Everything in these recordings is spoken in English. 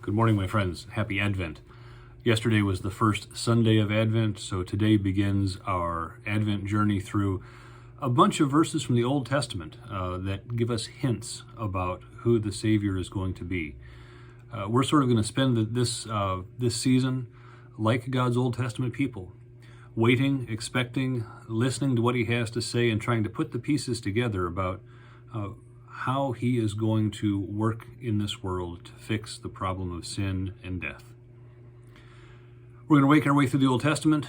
Good morning, my friends. Happy Advent. Yesterday was the first Sunday of Advent, so today begins our Advent journey through a bunch of verses from the Old Testament that give us hints about who the Savior is going to be. We're sort of going to spend this season like God's Old Testament people, waiting, expecting, listening to what He has to say, and trying to put the pieces together about how He is going to work in this world to fix the problem of sin and death. We're going to make our way through the Old Testament,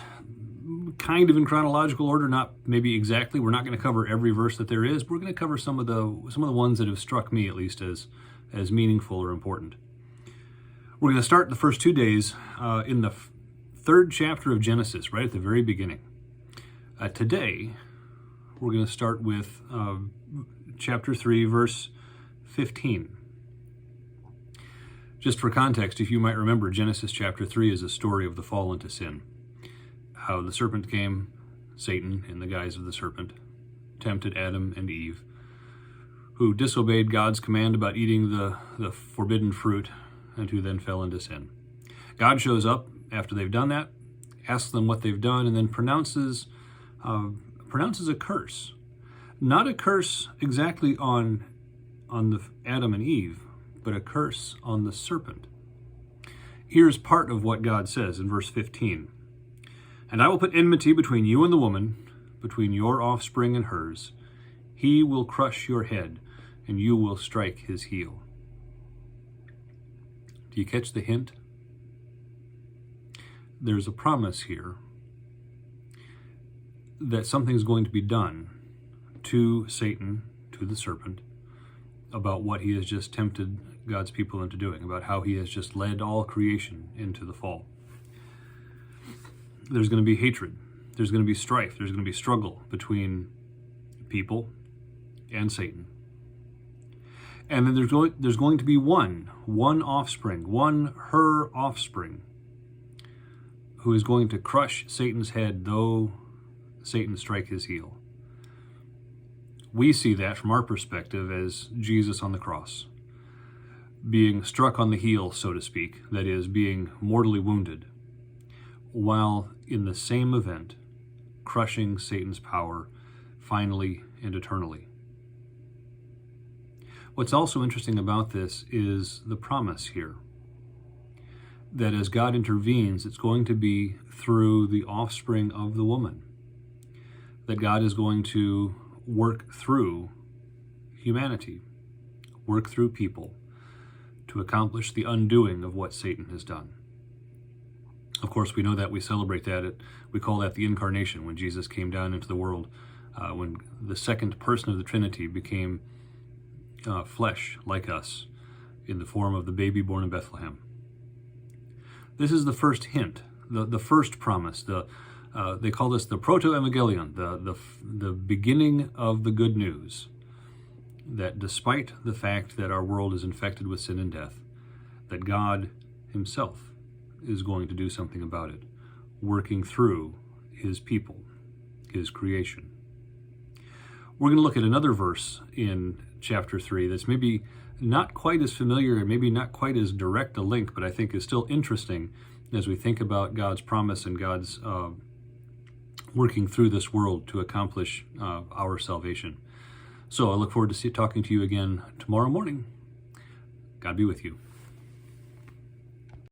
kind of in chronological order, not maybe exactly. We're not going to cover every verse that there is, but we're going to cover some of the ones that have struck me, at least, as meaningful or important. We're going to start the first 2 days in the third chapter of Genesis, right at the very beginning. Today, we're going to start with chapter 3, verse 15. Just for context, if you might remember, Genesis chapter 3 is a story of the fall into sin. How the serpent came, Satan in the guise of the serpent, tempted Adam and Eve, who disobeyed God's command about eating the forbidden fruit, and who then fell into sin. God shows up after they've done that, asks them what they've done, and then pronounces a curse. Not a curse exactly on the Adam and Eve, but a curse on the serpent. Here's part of what God says in verse 15. "And I will put enmity between you and the woman, between your offspring and hers. He will crush your head, and you will strike his heel." Do you catch the hint? There's a promise here that something's going to be done to Satan, to the serpent, about what he has just tempted God's people into doing, about how he has just led all creation into the fall. There's going to be hatred. There's going to be strife. There's going to be struggle between people and Satan. And then there's going to be one offspring, her offspring, who is going to crush Satan's head, though Satan strike his heel. We see that from our perspective as Jesus on the cross, being struck on the heel, so to speak, that is, being mortally wounded, while in the same event, crushing Satan's power finally and eternally. What's also interesting about this is the promise here, that as God intervenes, it's going to be through the offspring of the woman, that God is going to work through humanity, work through people, to accomplish the undoing of what Satan has done. Of course, we know that, we celebrate that, we call that the incarnation, when Jesus came down into the world, when the second person of the Trinity became flesh like us in the form of the baby born in Bethlehem. This is the first hint, the first promise. They call this the proto-evangelion, the beginning of the good news, that despite the fact that our world is infected with sin and death, that God himself is going to do something about it, working through his people, his creation. We're going to look at another verse in chapter 3 that's maybe not quite as familiar and maybe not quite as direct a link, but I think is still interesting as we think about God's promise and God's working through this world to accomplish our salvation. So I look forward to talking to you again tomorrow morning. God be with you.